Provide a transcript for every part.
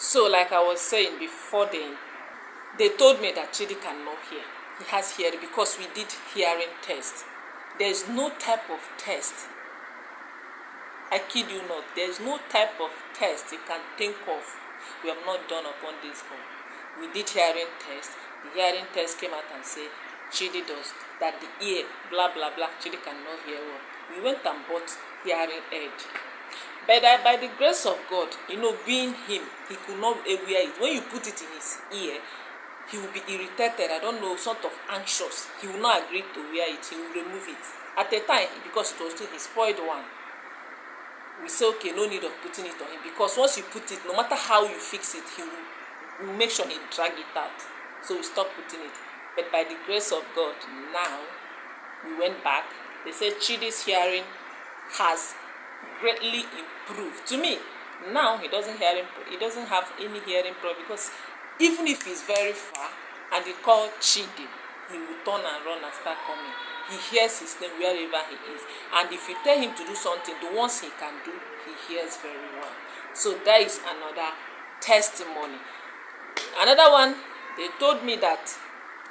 So like I was saying before, they told me that Chidi cannot hear. He has hearing because we did hearing test. There is no type of test, I kid you not, there is no type of test you can think of we have not done upon this boy. We did hearing test. The hearing test came out and said Chidi does that, the ear blah blah blah, Chidi cannot hear well. We went and bought hearing aid. But by the grace of God, being him, he could not wear it. When you put it in his ear, he will be irritated, I don't know, sort of anxious. He will not agree to wear it. He will remove it. At the time, because it was still his spoiled one, we say, okay, no need of putting it on him. Because once you put it, no matter how you fix it, he will make sure he drag it out. So we stopped putting it. But by the grace of God, now, we went back. They said Chidi's hearing has greatly improved. To me, now he doesn't have any hearing problem, because even if he's very far and they call Chidi, he will turn and run and start coming. He hears his name wherever he is. And if you tell him to do something, the ones he can do, he hears very well. So that is another testimony. Another one, they told me that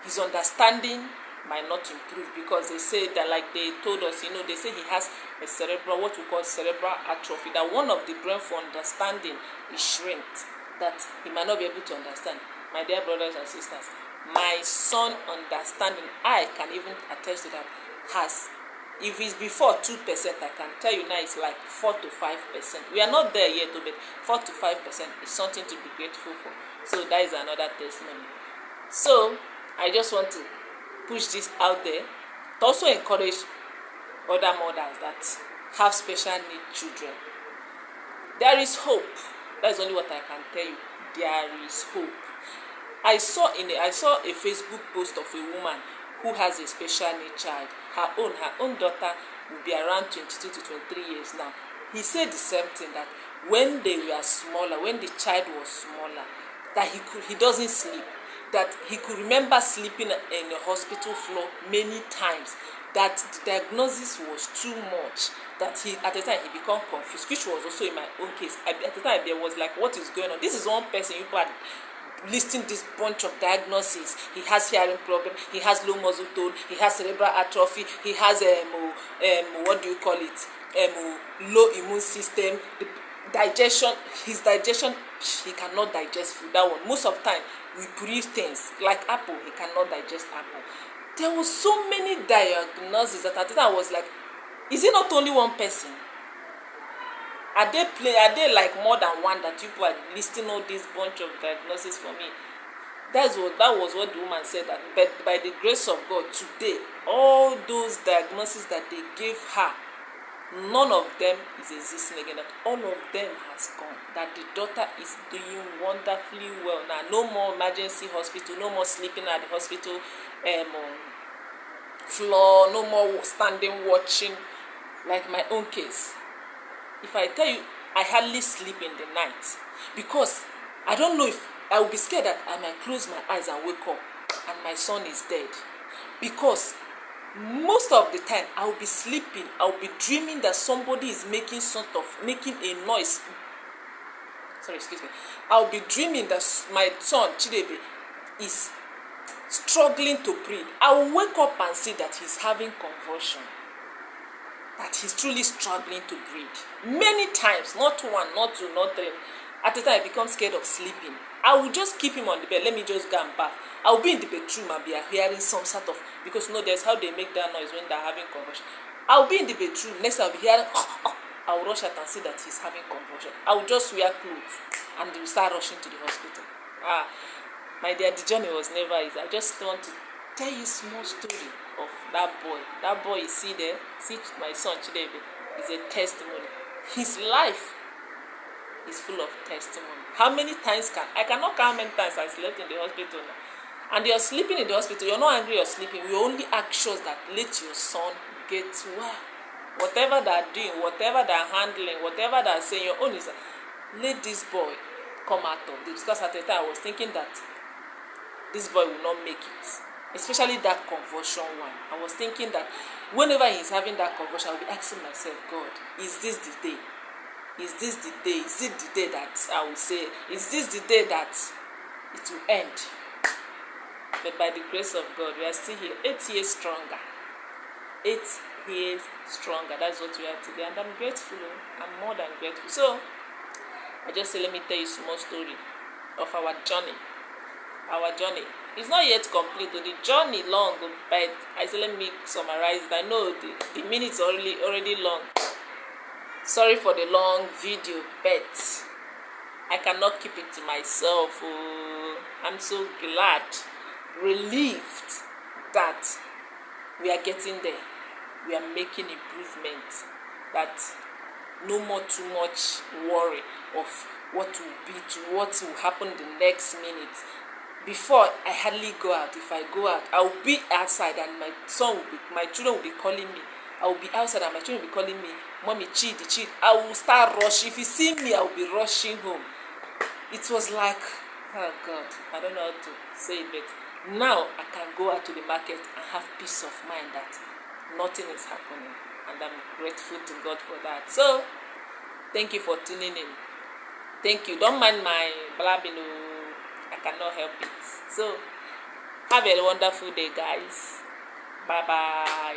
his understanding might not improve, because they say that, like they told us, they say he has a what we call cerebral atrophy, that one of the brain for understanding is shrinked, that he might not be able to understand. My dear brothers and sisters, my son understanding, I can even attest to that, has, if it's before 2%, I can tell you now it's like 4 to 5%. We are not there yet, but 4 to 5% is something to be grateful for. So that is another testimony. So I just want to push this out there to also encourage other mothers that have special need children. There is hope. That is only what I can tell you. There is hope. I saw a Facebook post of a woman who has a special need child. Her own daughter will be around 22 to 23 years now. He said the same thing, that when they were smaller, when the child was smaller, that he doesn't sleep, that he could remember sleeping in the hospital floor many times, that the diagnosis was too much, that at the time he became confused, which was also in my own case. At the time there was like, what is going on? This is one person you had listing this bunch of diagnoses. He has hearing problem, he has low muscle tone, he has cerebral atrophy, he has low immune system, his digestion, he cannot digest food. That one, most of the time we produce things like apple, he cannot digest apple. There was so many diagnoses that at the time I was like, is it not only one person? Are they like more than one, that people are listing all this bunch of diagnoses for me? That was what the woman said, that but by the grace of God, today, all those diagnoses that they gave her, none of them is existing again, that all of them has gone, that the daughter is doing wonderfully well now. No more emergency hospital, no more sleeping at the hospital floor, no more standing watching, like my own case. If I tell you, I hardly sleep in the night, because I don't know if I will be scared that I might close my eyes and wake up and my son is dead. Because most of the time I will be sleeping, I will be dreaming that somebody is making a noise. I will be dreaming that my son Chidebe is struggling to breathe. I will wake up and see that he's having convulsion, that he's truly struggling to breathe. Many times, not one, not two, not three. At the time I become scared of sleeping, I will just keep him on the bed. Let me just go and bath. I will be in the bedroom and be hearing some sort of, because there's how they make that noise when they're having convulsion. I will be in the bedroom, next I'll be hearing I will rush out and see that he's having convulsion. I will just wear clothes and they will start rushing to the hospital. My dear, the journey was never easy. I just want to tell you a small story of that boy. That boy you see there, see my son Chidebe, is a testimony. His life is full of testimony. How many times I cannot count how many times I slept in the hospital now. And you're sleeping in the hospital, you're not angry you're sleeping. We only anxious that let your son get well. Whatever they're doing, whatever they're handling, whatever they're saying, your own is let this boy come out of this. Because at the time I was thinking that this boy will not make it, especially that convulsion one. I was thinking that whenever he's having that convulsion, I'll be asking myself, God, is this the day? is this the day? Is it the day that I will say, is this the day that it will end? But by the grace of God, we are still here, 8 years stronger. 8 years stronger. That's what we are today. And I'm grateful. I'm more than grateful. So, I just say, let me tell you a small story of our journey. Our journey. It's not yet complete. The journey long, but I say, let me summarize it. I know the minutes are already long. Sorry for the long video, but I cannot keep it to myself. Oh, I'm so glad, relieved that we are getting there. We are making improvement. That no more too much worry of what will be, to what will happen the next minute. Before, I hardly go out. If I go out, I will be outside and my children will be calling me. I will be outside and my children will be calling me, Mommy, Chidi. I will start rushing. If you see me, I will be rushing home. It was like, oh God, I don't know how to say it, but now I can go out to the market and have peace of mind that nothing is happening. And I'm grateful to God for that. So, thank you for tuning in. Thank you. Don't mind my blabbing. I cannot help it. So, have a wonderful day, guys. Bye-bye.